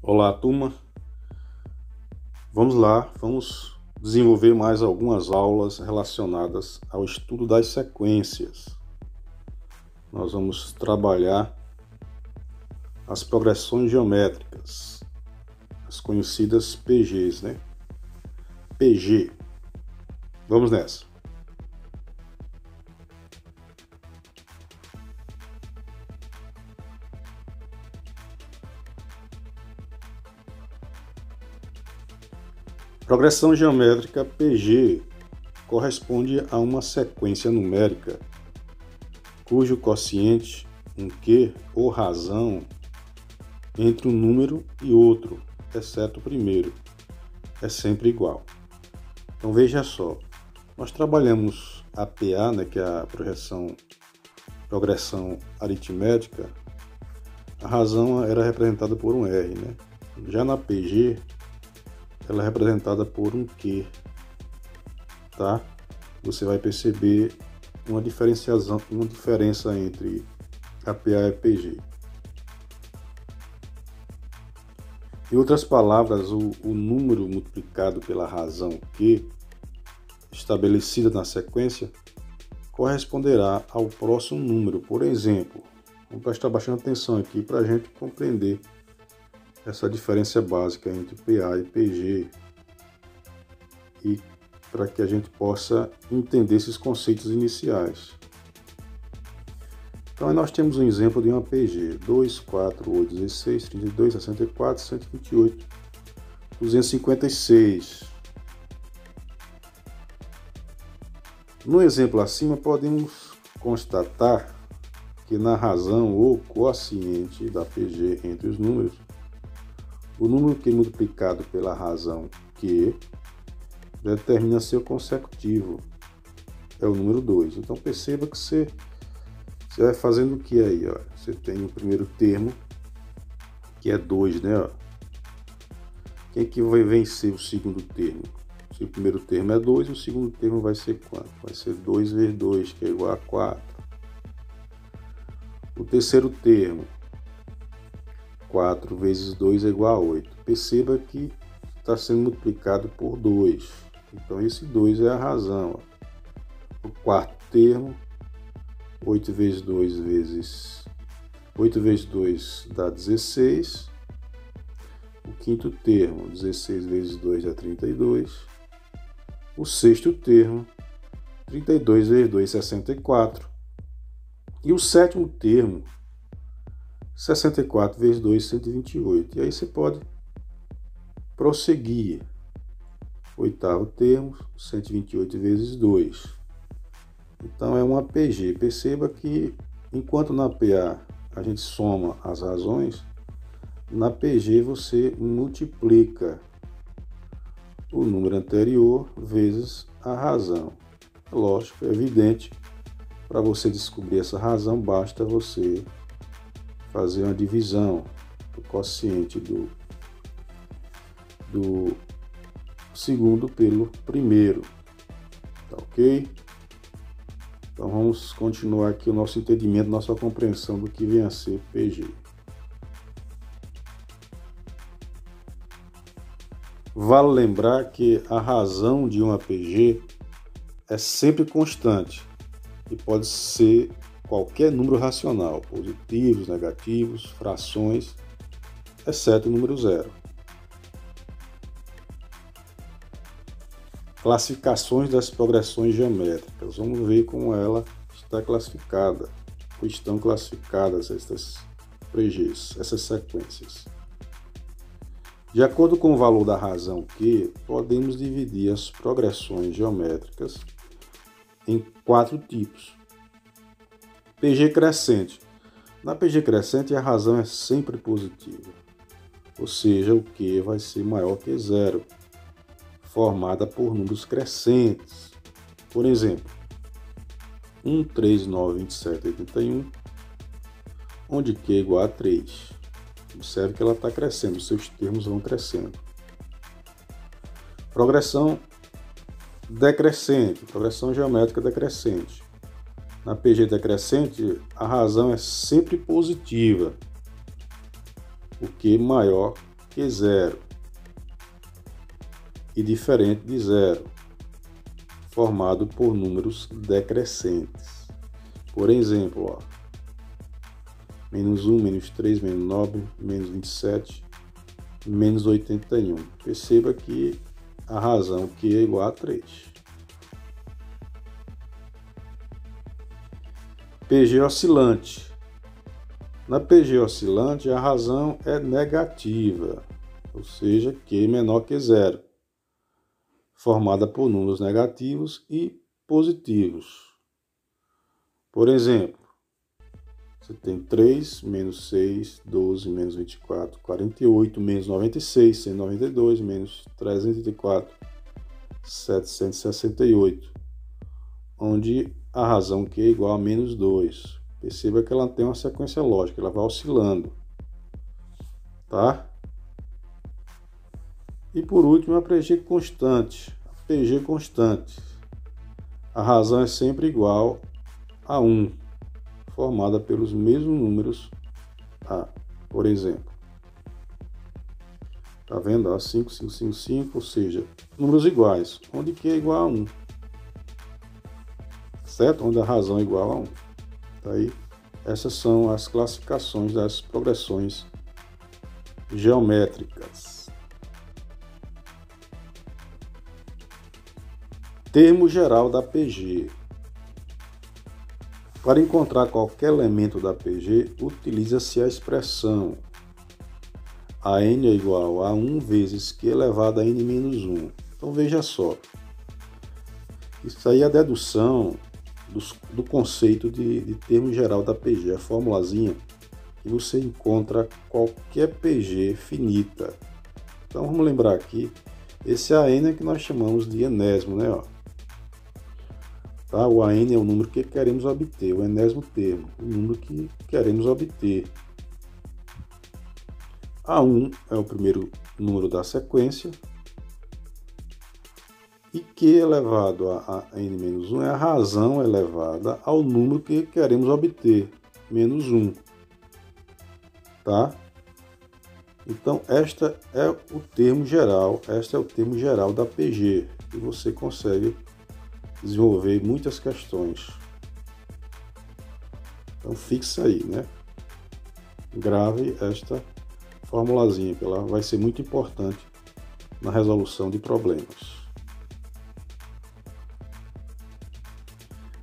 Olá, turma. Vamos lá, vamos desenvolver mais algumas aulas relacionadas ao estudo das sequências. Nós vamos trabalhar as progressões geométricas, as conhecidas PGs, né? PG. Vamos nessa. Progressão geométrica PG corresponde a uma sequência numérica cujo quociente, um Q ou razão, entre um número e outro, exceto o primeiro, é sempre igual. Então veja só, nós trabalhamos a PA, né, que é a progressão aritmética, a razão era representada por um R, né? Já na PG, ela é representada por um Q, tá? Você vai perceber uma diferença entre a PA e a PG. Em outras palavras, o número multiplicado pela razão Q, estabelecida na sequência, corresponderá ao próximo número. Por exemplo, vamos prestar bastante atenção aqui para a gente compreender essa diferença básica entre PA e PG e para que a gente possa entender esses conceitos iniciais. Então, aí nós temos um exemplo de uma PG: 2, 4, 8, 16, 32, 64, 128, 256. No exemplo acima, podemos constatar que na razão ou quociente da PG entre os números, o número Q multiplicado pela razão Q determina seu consecutivo, é o número 2. Então perceba que você vai fazendo o que aí? Ó? Você tem o primeiro termo, que é 2, né? Ó. Quem que vai vencer o segundo termo? Se o primeiro termo é 2, o segundo termo vai ser quanto? Vai ser 2 vezes 2, que é igual a 4. O terceiro termo, 4 vezes 2 é igual a 8. Perceba que está sendo multiplicado por 2. Então, esse 2 é a razão. Ó. O quarto termo, 8 vezes 2 dá 16. O quinto termo, 16 vezes 2 dá 32. O sexto termo, 32 vezes 2, 64. E o sétimo termo, 64 vezes 2, 128. E aí você pode prosseguir. Oitavo termo, 128 vezes 2. Então é uma PG. Perceba que enquanto na PA a gente soma as razões, na PG você multiplica o número anterior vezes a razão. Lógico, é evidente, para você descobrir essa razão, basta você fazer uma divisão do quociente do segundo pelo primeiro, tá ok? Então vamos continuar aqui o nosso entendimento, nossa compreensão do que vem a ser PG. Vale lembrar que a razão de uma PG é sempre constante e pode ser qualquer número racional, positivos, negativos, frações, exceto o número zero. Classificações das progressões geométricas. Vamos ver como ela está classificada, ou estão classificadas estas PGs, essas sequências. De acordo com o valor da razão Q, podemos dividir as progressões geométricas em 4 tipos. PG crescente. Na PG crescente, a razão é sempre positiva, ou seja, o Q vai ser maior que zero, formada por números crescentes. Por exemplo, 1, 3, 9, 27, 81, onde Q é igual a 3. Observe que ela está crescendo, os seus termos vão crescendo. Progressão decrescente, progressão geométrica decrescente. Na PG decrescente, a razão é sempre positiva, o Q maior que zero e diferente de zero, formado por números decrescentes. Por exemplo, ó, menos 1, menos 3, menos 9, menos 27, menos 81. Perceba que a razão Q é igual a 3. PG oscilante. Na PG oscilante, a razão é negativa, ou seja, Q menor que zero, formada por números negativos e positivos. Por exemplo, você tem 3, menos 6, 12, menos 24, 48, menos 96, 192, menos 304, 768, onde a razão Q é igual a menos 2. Perceba que ela tem uma sequência lógica, ela vai oscilando, tá? E por último, a PG constante. A PG constante. A razão é sempre igual a 1, formada pelos mesmos números A. Por exemplo, tá vendo? 5, 5, 5, 5, ou seja, números iguais, onde Q é igual a 1. Certo? Onde a razão é igual a 1. Tá aí? Essas são as classificações das progressões geométricas. Termo geral da PG. Para encontrar qualquer elemento da PG, utiliza-se a expressão AN é igual a 1 vezes Q elevado a N menos 1. Então veja só, isso aí é a dedução do conceito de termo geral da PG, a formulazinha que você encontra qualquer PG finita. Então vamos lembrar aqui, esse AN é que nós chamamos de enésimo, né? Ó. Tá? O AN é o número que queremos obter, o enésimo termo, o número que queremos obter. A1 é o primeiro número da sequência, e Q elevado a N-1 é a razão elevada ao número que queremos obter, menos 1. Tá? Então, este é o termo geral da PG, e você consegue desenvolver muitas questões. Então, fixa aí, né? Grave esta formulazinha, que ela vai ser muito importante na resolução de problemas.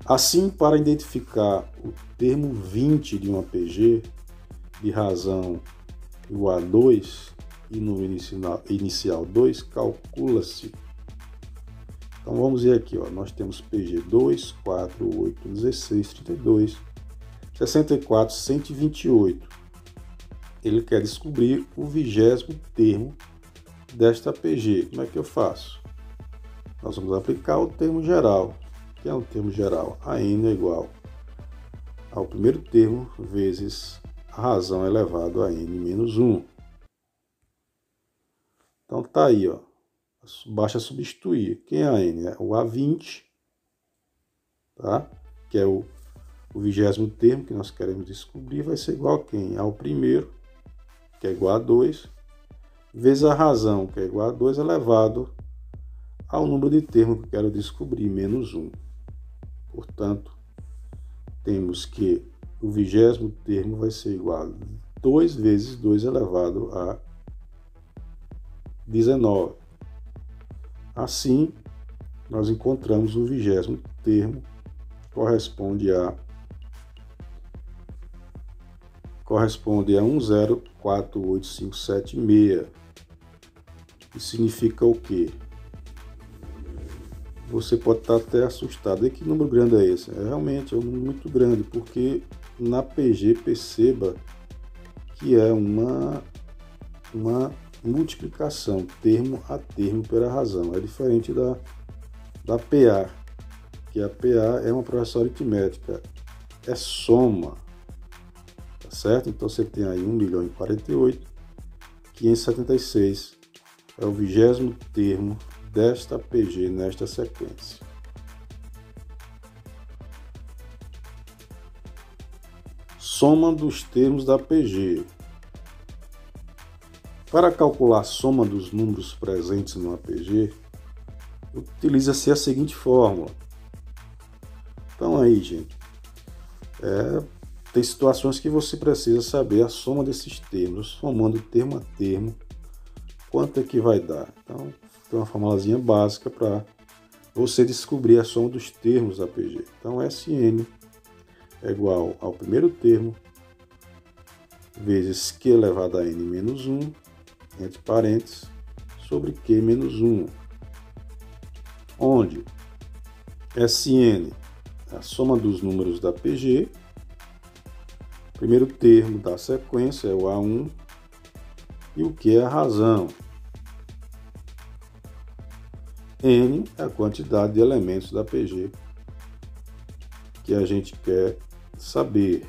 Assim, para identificar o termo 20 de uma PG, de razão igual a 2 e número inicial 2, calcula-se. Então vamos ver aqui, ó, nós temos PG 2, 4, 8, 16, 32, 64, 128. Ele quer descobrir o 20º termo desta PG. Como é que eu faço? Nós vamos aplicar o termo geral. Que é um termo geral, a N é igual ao primeiro termo vezes a razão elevado a N menos 1. Então tá aí, ó. Basta substituir. Quem é a N? É o A20, tá? Que é o 20º termo que nós queremos descobrir, vai ser igual a quem? Ao primeiro, que é igual a 2, vezes a razão, que é igual a 2, elevado ao número de termos que eu quero descobrir, menos 1. Portanto, temos que o 20º termo vai ser igual a 2 vezes 2 elevado a 19. Assim, nós encontramos o 20º termo, corresponde a 104856. Isso significa o quê? Você pode estar até assustado. E que número grande é esse? Realmente é um número muito grande, porque na PG perceba que é uma multiplicação, termo a termo pela razão. É diferente da PA, que a PA é uma progressão aritmética, é soma, tá certo? Então você tem aí 1.048.576 é o 20º termo desta PG nesta sequência. Soma dos termos da PG. Para calcular a soma dos números presentes no APG, utiliza-se a seguinte fórmula. Então aí, gente, tem situações que você precisa saber a soma desses termos, somando termo a termo, quanto é que vai dar. Então, tem uma formulazinha básica para você descobrir a soma dos termos da APG. Então, SN é igual ao primeiro termo vezes Q elevado a N menos 1, entre parênteses, sobre Q menos 1, onde SN é a soma dos números da APG, o primeiro termo da sequência é o A1 e o Q é a razão. N é a quantidade de elementos da APG que a gente quer saber.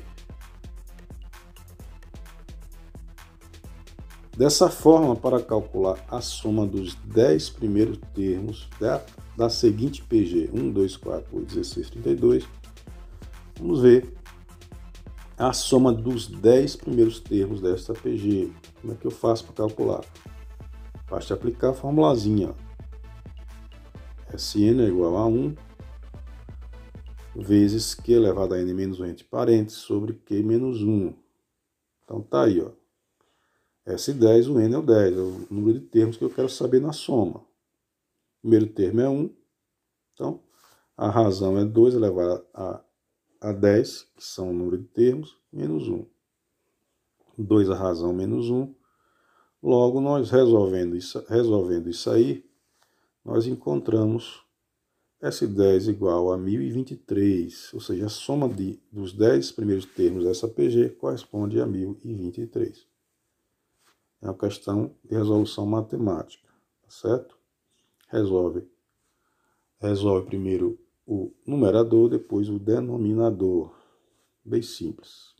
Dessa forma, para calcular a soma dos 10 primeiros termos da seguinte PG, 1, 2, 4, 8, 16, 32, vamos ver a soma dos 10 primeiros termos desta PG. Como é que eu faço para calcular? Basta aplicar a formulazinha. SN é igual a 1 vezes Q elevado a N menos 1 entre parênteses sobre Q menos 1. Então tá aí, ó. S10, o N é o 10, é o número de termos que eu quero saber na soma. O primeiro termo é 1, então a razão é 2 elevado a 10, que são o número de termos, menos 1. 2 a razão menos 1. Logo, nós resolvendo isso aí, nós encontramos S10 igual a 1023, ou seja, a soma dos 10 primeiros termos dessa PG corresponde a 1023. É uma questão de resolução matemática, tá certo? Resolve primeiro o numerador, depois o denominador. Bem simples.